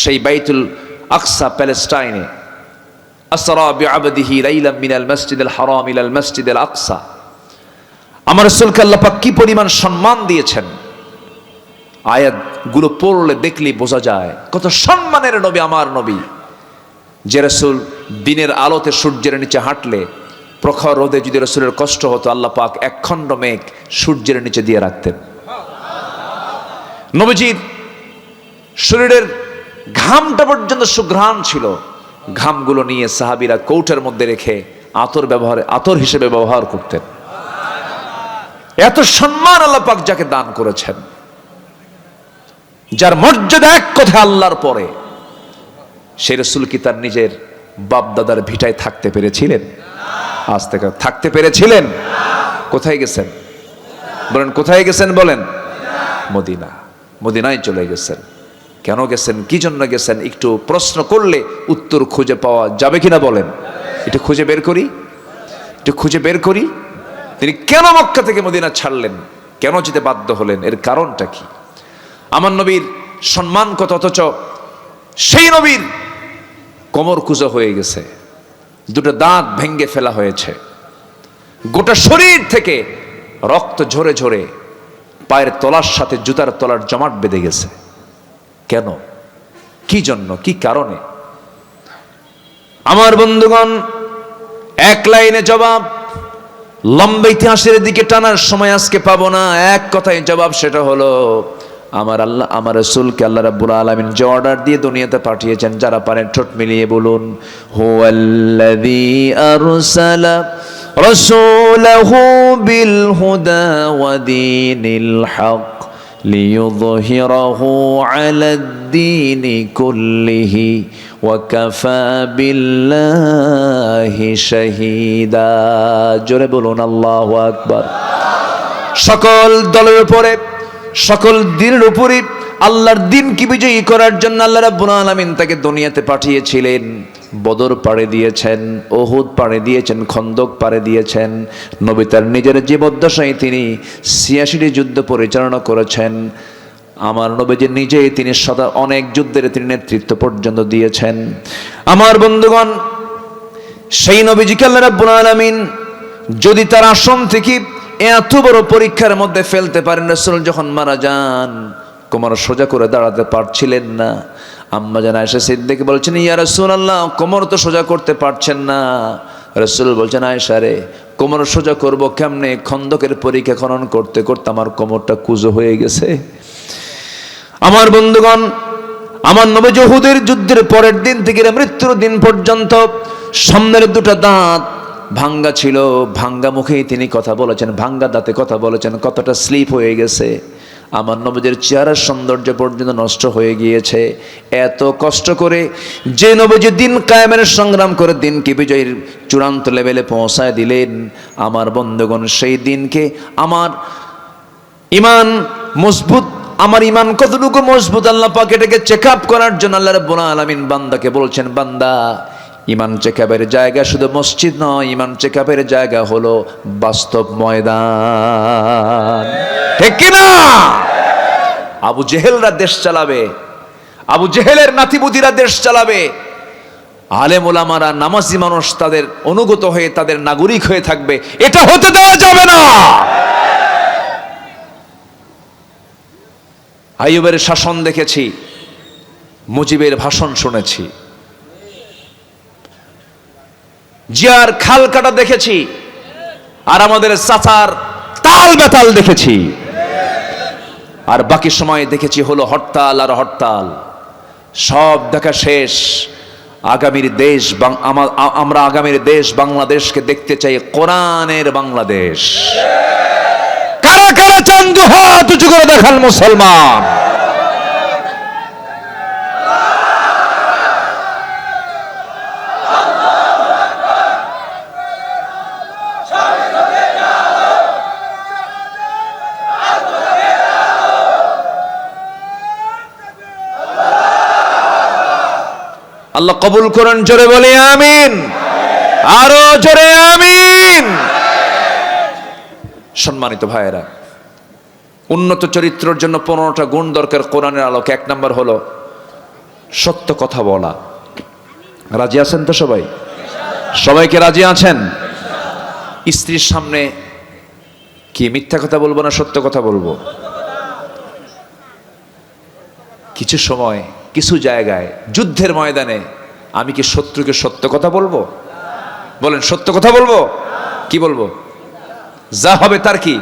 সেই বাইতুল আকসা প্যালেস্টাইনে। আসরা বিআবদিহি লাইলাম মিনাল মসজিদিল হারাম ইলাল মসজিদিল আকসা। আমার রাসূলকে আল্লাহ পাক কি পরিমাণ সম্মান দিয়েছেন, আয়াতগুলো পড়লে দেখলেই বোঝা যায় কত সম্মানের নবী আমার নবী। যে রাসূল দিনের আলোতে সূর্যের নিচে হাঁটলে প্রখর রোদে যদি রাসূলের কষ্ট হতো, আল্লাহ পাক একখণ্ড মেঘ সূর্যের নিচে দিয়ে রাখতেন। নবীজির শরীরের ঘামটা পর্যন্ত সুঘ্রাণ ছিল, ঘামগুলো নিয়ে সাহাবীরা কৌটার মধ্যে রেখে আতর হিসেবে ব্যবহার করতেন। এত সম্মান আল্লাহ পাক যাকে দান করেছেন, যার মর্যাদা এক কথা আল্লাহর পরে, সেই রাসূল কি তার নিজের বাপ দাদার ভিটায় থাকতে পেরেছিলেন? আজ থেকে থাকতে পেরেছিলেন? কোথায় গেছেন বলেন? কোথায় গেছেন বলেন? মদিনা। মদিনায় চলে গেছেন। কেন গেছেন? কি জন্য গেছেন? একটু প্রশ্ন করলে উত্তর খুঁজে পাওয়া যাবে কিনা বলেন? একটু খুঁজে বের করি। তিনি কেন মক্কা থেকে মদিনা ছাড়লেন? কেন যেতে বাধ্য হলেন? এর কারণটা কি? আমার নবীর সম্মান কত, অথচ সেই নবীর কোমর কুঁজো হয়ে গেছে, দুটো দাঁত ভেঙে ফেলা হয়েছে, গোটা শরীর থেকে রক্ত ঝরে ঝরে পায়ের তলার সাথে জুতার তলার জমাট বেঁধে গেছে। কেন? কি জন্য? কি কারণে? আমার বন্ধুগণ, এক লাইনে জবাব, লম্বা ইতিহাসের দিকে টানার সময় আজকে পাবো না। এক কথায় জবাব, সেটা হলো আমার রাসূলকে আল্লাহ রাব্বুল আলামিন যে অর্ডার দিয়ে দুনিয়াতে পাঠিয়েছেন, যারা পারেন ঠোঁট মিলিয়ে বলুন, হুয়াল্লাযী আরসালা رسوله بالهدى ودين الحق ليظهره على الدين كله وكفى بالله شهيدا জোরে বলুন আল্লাহু আকবার। সকল দলের উপরে সকল দিনের উপরে আল্লাহর দিনকে বিজয়ী করার জন্য আল্লাহ রাব্বুল আলামিন তাকে দুনিয়াতে পাঠিয়েছিলেন। বদর পাড়ে দিয়েছেন, উহুদ পাড়ে দিয়েছেন, খন্দক পাড়ে দিয়েছেন। নবী তার নিজের জীবদ্দশায় তিনি ৮৬টি যুদ্ধ পরিচালনা করেছেন। আমার নবীজি নিজেই তিনি সদা অনেক যুদ্ধের তিনি নেতৃত্ব পর্যন্ত দিয়েছেন। আমার বন্ধুগণ, সেই নবীজিকে আল্লাহ রাব্বুল আলামিন যদি তার আসন থেকে এত বড় পরীক্ষার মধ্যে ফেলতে পারেন, রাসূল যখন মারা যান কোমর সোজা করে দাঁড়াতে পারছিলেন না। আম্মা জান আয়েশা সিদ্দিকা বলছেন, ইয়া রাসূলুল্লাহ, কোমর তো সোজা করতে পারছেন না। রাসূল বলছেন, আয়েশা রে, কোমর সোজা করব কেমনে? খন্দকের পরীক্ষা খনন করতে করতে আমার কোমরটা কুঁজো হয়ে গেছে। আমার বন্ধুগণ, আমার নবী উহুদের যুদ্ধের পরের দিন থেকে মৃত্যুর দিন পর্যন্ত সামনের দুটো দাঁত ভাঙ্গা ছিল। ভাঙ্গা মুখেই তিনি কথা বলেছেন, ভাঙ্গা দাঁতে কথা বলেছেন। কতটা স্লিপ হয়ে গেছে, আমার নবীদের চেহারার সৌন্দর্য পর্যন্ত নষ্ট হয়ে গিয়েছে। এত কষ্ট করে যে নবীজি দিন কায়েমের সংগ্রাম করে দিনকে বিজয়ের চূড়ান্ত লেভেলে পৌঁছায় দিলেন, আমার বন্ধুগণ সেই দিনকে আমার ইমান মজবুত, আমার ইমান কতটুকু মজবুত আল্লাহ পাক এটাকে চেক আপ করার জন্য আল্লাহ রাব্বুল আলামিন বান্দাকে বলছেন, বান্দা ইমান চেকআপের জায়গা শুধু মসজিদ নয়, ইমান চেকআপের জায়গা হলো বাস্তব ময়দান। ঠিক কিনা? আবু জেহেলরা দেশ চালাবে, আবু জেহেলের নাতিপুতিরা দেশ চালাবে, আলেম ওলামারা নামাজি মানুষ তাদের অনুগত হয়ে তাদের নাগরিক হয়ে থাকবে। এটা হতে দেওয়া যাবে না। আইয়ুবের শাসন দেখেছি, মুজিবের ভাষণ শুনেছি, জিয়ার খাল কাটা দেখেছি, আর আমাদের চাচার তাল বেতাল দেখেছি, আর বাকি সময় দেখেছি হলো হরতাল আর হরতাল। সব দেখা শেষ। আগামীর দেশ আমরা আগামীর দেশ বাংলাদেশকে দেখতে চাই কোরআনের বাংলাদেশ। কারা কারা চান দুহাত উঁচু করে দেখান মুসলমান। আল্লাহ কবুল করেন, জোরে বলি আমিন, আরো জোরে আমিন। সম্মানিত ভাইয়েরা, উন্নত চরিত্রের জন্য 15টা গুণ দরকার কোরআনের আলোকে। 1 নম্বর হলো সত্য কথা বলা। রাজি আছেন তো সবাই? সবাইকে রাজি আছেন? স্ত্রীর সামনে কি মিথ্যা কথা বলবো না সত্য কথা বলবো? কিছু সময় কিছু জায়গায় যুদ্ধের ময়দানে আমি কি শত্রুকে সত্য কথা বলবো? বলেন, সত্য কথা বলবো? কি বলবো? যা হবে তার কি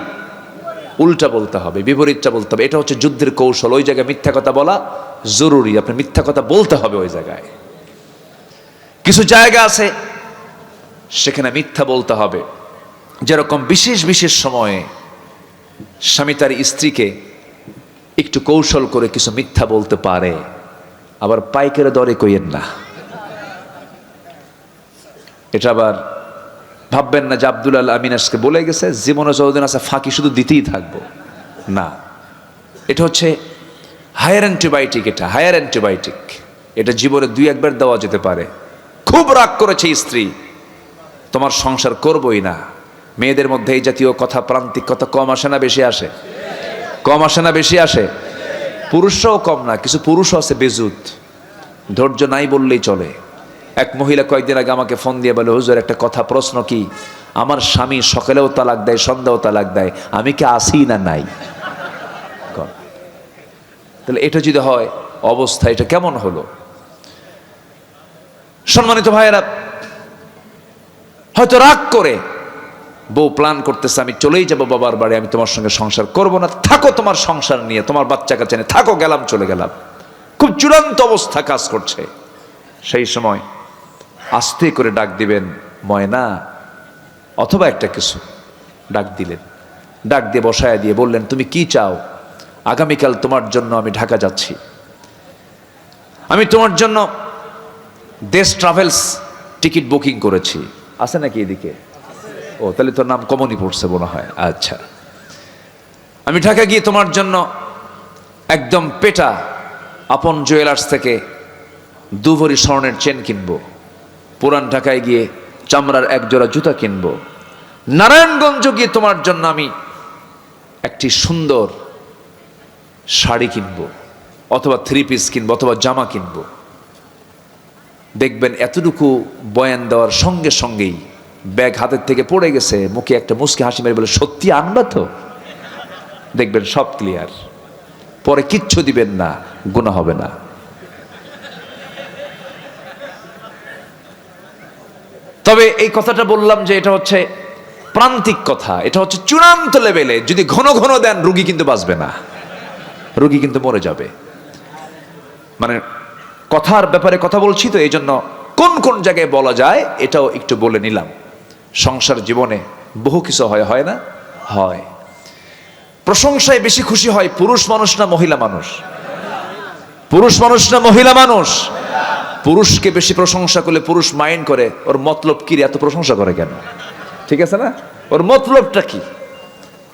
উল্টা বলতে হবে, বিপরীতটা বলতে হবে। এটা হচ্ছে যুদ্ধের কৌশল। ওই জায়গায় মিথ্যা কথা বলা জরুরি, আপনি মিথ্যা কথা বলতে হবে ওই জায়গায়। কিছু জায়গা আছে সেখানে মিথ্যা বলতে হবে। যেরকম বিশেষ বিশেষ সময়ে স্বামী তার স্ত্রীকে একটু কৌশল করে কিছু মিথ্যা বলতে পারে, আবার পাইকারি দরে কইয়েন না। এটা আবার ভাববেন না যে আব্দুল আল আমিন আজকে বলে গেছে জীবনে যতদিন আছে ফাঁকি শুধু দিতেই থাকবো, না। এটা হচ্ছে হায়ার অ্যান্টিবায়োটিক। এটা হায়ার অ্যান্টিবায়োটিক। এটা জীবনে 2-1 বার দেওয়া যেতে পারে। খুব রাগ করেছে স্ত্রী, তোমার সংসার করবই না। মেয়েদের মধ্যে এই জাতীয় কথা, প্রান্তিক কথা কম আসে না বেশি আসে? কম আসে না বেশি আসে? পুরুষরাও কম না, কিছু পুরুষও আছে বেজুত, ধৈর্য নাই বললেই চলে। এক মহিলা কয়েকদিন আগে আমাকে ফোন দিয়ে বলে, হুজুর একটা কথা, প্রশ্ন কি, আমার স্বামী সকালেও তালাক দেয়, সন্ধ্যাও তালাক দেয়, আমি কি আসি না নাই? তাহলে এটা যদি হয় অবস্থা এটা কেমন হলো? সম্মানিত ভাইয়েরা, হয়তো রাগ করে বউ প্ল্যান করতেছে আমি চলেই যাব বাবার বাড়ি, আমি তোমার সঙ্গে সংসার করব না, থাকো তোমার সংসার নিয়ে, তোমার বাচ্চা কাচ্চা নিয়ে থাকো, গেলাম চলে গেলাম। খুব চূড়ান্ত অবস্থা কাজ করছে। সেই সময় আস্তে করে ডাক দিবেন, ময়না অথবা একটা কিছু ডাক দিলেন, ডাক দিয়ে বসায় দিয়ে বললেন, তুমি কি চাও? আগামীকাল তোমার জন্য আমি ঢাকা যাচ্ছি, আমি তোমার জন্য দেশ ট্রাভেলস টিকিট বুকিং করেছি। আছে নাকি এদিকে? ও, তাহলে তোর নাম কমনই পড়ছে মনে হয়। আচ্ছা, আমি ঢাকা গিয়ে তোমার জন্য একদম পেটা আপন জুয়েলার্স থেকে 2 ভরি স্বর্ণের চেন কিনবো, পুরান ঢাকায় গিয়ে চামড়ার 1 জোড়া জুতা কিনবো, নারায়ণগঞ্জ গিয়ে তোমার জন্য আমি একটি সুন্দর শাড়ি কিনবো, অথবা 3 পিস কিনবো, অথবা জামা কিনবো। দেখবেন এতটুকু বয়ান দেওয়ার সঙ্গে সঙ্গেই ব্যাগ হাতের থেকে পড়ে গেছে, মুখে একটা মুচকি হাসি মেরে বলে, সত্যি আনবা তো? দেখবেন সব ক্লিয়ার, পরে কিচ্ছু দিবেন না, গুনাহ হবে না। তবে এই কথাটা বললাম যে এটা হচ্ছে প্রান্তিক কথা, এটা হচ্ছে চূড়ান্ত লেভেলে। যদি ঘন ঘন দেন, রুগী কিন্তু বাঁচবে না, রুগী কিন্তু মরে যাবে। মানে কথার ব্যাপারে কথা বলছি তো, এই জন্য কোন কোন জায়গায় বলা যায় এটাও একটু বলে নিলাম। সংসার জীবনে বহু কিছু হয় না? হয়। প্রশংসায় বেশি খুশি হয় পুরুষ মানুষ না মহিলা মানুষ? পুরুষ মানুষ না মহিলা মানুষ? পুরুষকে বেশি প্রশংসা করলে পুরুষ মাইন্ড করে, ওর মতলব কি রে, এত প্রশংসা করে কেন? ঠিক আছে না? ওর মতলবটা কি?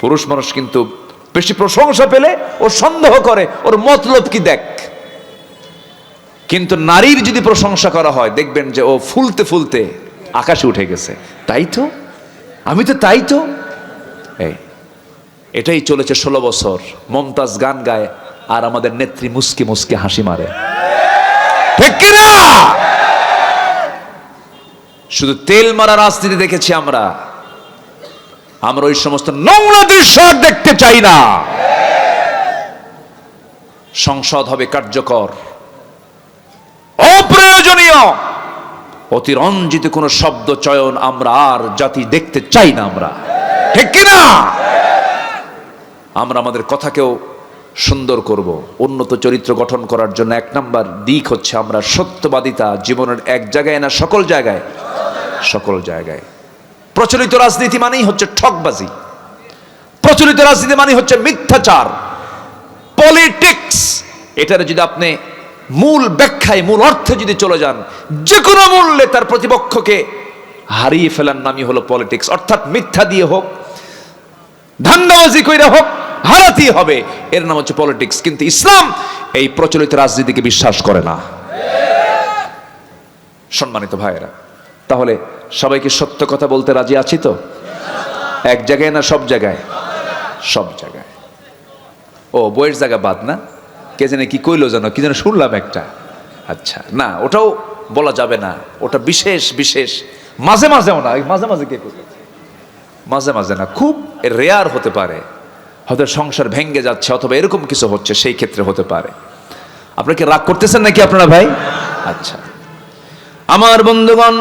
পুরুষ মানুষ কিন্তু বেশি প্রশংসা পেলে ও সন্দেহ করে, ওর মতলব কি দেখ। কিন্তু নারীর যদি প্রশংসা করা হয়, দেখবেন যে ও ফুলতে ফুলতে আকাশে উঠে গেছে। তাই তো, আমি তো তাই তো। এটাই চলেছে 16 বছর। মমতাজ গান গায় আর আমাদের নেত্রী মুস্কি মুস্কি হাসি মারে, ঠিক কিনা? শুধু তেল মারা রাজনীতি দেখেছি আমরা ওই সমস্ত নোংরা দৃশ্য দেখতে চাই না। সংসদ হবে কার্যকর, অপ্রয়োজনীয় অতিরঞ্জিত কোন শব্দ চয়ন আমরা আর জাতি দেখতে চাই না আমরা, ঠিক কিনা? আমরা আমাদের কথাকেও সুন্দর করব। উন্নত চরিত্র গঠন করার জন্য 1 নাম্বার দিক হচ্ছে আমরা সত্যবাদিতা জীবনের এক জায়গায় না, সকল জায়গায়, সকল জায়গায়। প্রচলিত রাজনীতি মানেই হচ্ছে ঠকবাজি, প্রচলিত রাজনীতি মানেই হচ্ছে মিথ্যাচার, পলিটিক্স। এটার যদি আপনি মূল ব্যাখ্যায়, মূল অর্থে যদি চলে যান, যে কোনো মূল্যে তার প্রতিপক্ষকে হারিয়ে ফেলার নামই হলো পলিটিক্স। অর্থাৎ মিথ্যা দিয়ে হোক, ধান্দাবাজি কইরা হোক, হারাতেই হবে, এর নাম হচ্ছে পলিটিক্স। কিন্তু ইসলাম এই প্রচলিত রাজনীতিকে বিশ্বাস করে না। সম্মানিত ভাইয়েরা, তাহলে সবাইকে সত্য কথা বলতে রাজি আছি তো? এক জায়গায় না সব জায়গায়? সব জায়গায়। ও, বইয়ের জায়গা বাদ না? কে জানে কি কইলো জানো, কি যেন শুনলাম একটা। আচ্ছা, না, ওটাও বলা যাবে না, ওটা বিশেষ বিশেষ, মাঝে মাঝেও না। মাঝে মাঝে কে করবে? মাঝে মাঝে না, খুব রেয়ার হতে পারে, হয়তো সংসার ভেঙ্গে যাচ্ছে অথবা এরকম কিছু হচ্ছে, সেই ক্ষেত্রে হতে পারে। আপনারা কি রাগ করতেছেন নাকি আপনারা ভাই? আচ্ছা, আমার বন্ধুগণ,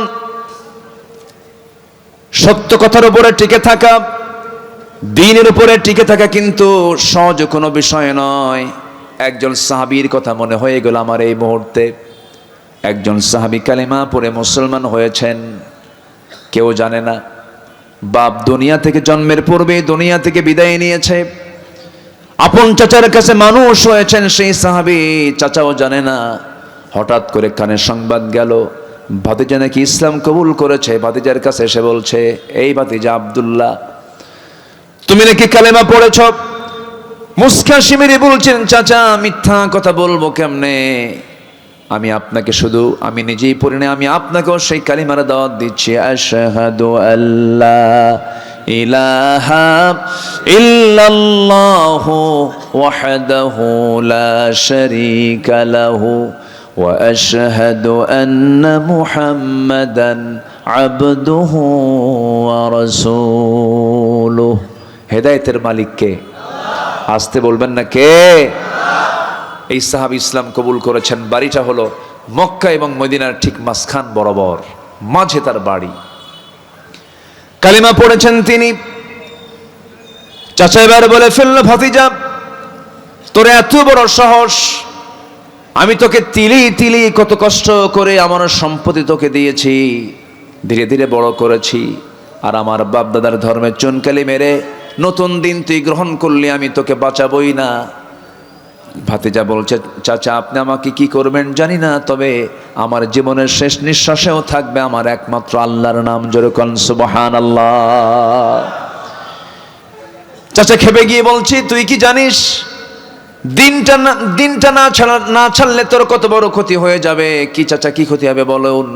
সত্য কথার উপরে টিকে থাকা, দ্বীনের উপরে টিকে থাকা কিন্তু সহজ কোনো বিষয় নয়। একজন সাহাবীর কথা মনে হয়ে গেল আমার এই মুহূর্তে। একজন সাহাবী কালেমা পড়ে মুসলমান হয়েছেন, কেউ জানে না। বাপ দুনিয়া থেকে জন্মের পূর্বে দুনিয়া থেকে বিদায় নিয়েছে, আপন চাচার কাছে মানুষ হয়েছেন সেই সাহাবী, চাচাও জানে না। হঠাৎ করে কানে সংবাদ গেল, ভাতিজা নাকি ইসলাম কবুল করেছে। ভাতিজার কাছে এসে বলছে, এই ভাতিজা আব্দুল্লাহ, তুমি নাকি কালেমা পড়েছ? মুস্কা শিমিরে বলছেন, চাচা মিথ্যা কথা বলবো কেমনে, আমি আপনাকে শুধু, আমি নিজেই পড়ি না, আমি আপনাকেও সেই কালিমার দাওয়াত দিচ্ছি। আশহাদু আল্লা ইলাহা ইল্লাল্লাহু ওয়াহদাহু লা শারীকা লাহু ওয়া আশহাদু আন্না মুহাম্মাদান আবদুহু ওয়া রাসূলুহু। হেদায়েতের মালিক কে? আসতে বলবেন না কে? এই সাহাবী ইসলাম কবুল করেছেন। বাড়িটা হলো মক্কা এবং মদিনার ঠিক মাঝখান বরাবর, মাঝে তার বাড়ি। কালিমা পড়েছেন তিনি। চাচা এবার বলে ফেলল, ভাতিজা তোর এত বড় সাহস, আমি তোকে তিলি তিলি কত কষ্ট করে আমার সম্পত্তি তোকে দিয়েছি, ধীরে ধীরে বড় করেছি, আর আমার বাপ দাদার ধর্মে চুনকালি মেরে নতুন দিন তুই গ্রহণ করলি, আমি তোকে বাঁচাবই না। ভাতিজা বলছে, চাচা আপনি আমাকে কি করবেন জানি না, তবে আমার জীবনের শেষ নিঃশ্বাসেও থাকবে আমার একমাত্র আল্লাহর নাম। জোরে কোন সুবহানাল্লাহ। চাচা খেপে গিয়ে বলছি, তুই কি জানিস দিনটা না ছাড়লে তোর কত বড় ক্ষতি হয়ে যাবে? কি চাচা, কি ক্ষতি হবে বলুন?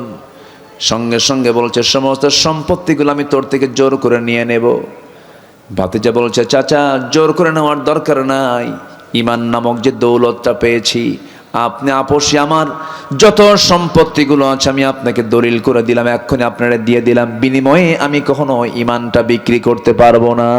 সঙ্গে সঙ্গে বলছে, সমস্ত সম্পত্তিগুলো আমি তোর থেকে জোর করে নিয়ে নেব। ভাতিজা বলছে, চাচা জোর করে নেওয়ার দরকার নাই, ঈমান নামক যে দৌলতটা পেয়েছি, আপনি আপসি আমার যত সম্পত্তিগুলো আছে আমি আপনাকে দলিল করে দিলাম, এক্ষুনি আপনারা দিয়ে দিলাম, বিনিময়ে আমি কখনো ঈমানটা বিক্রি করতে পারবো না।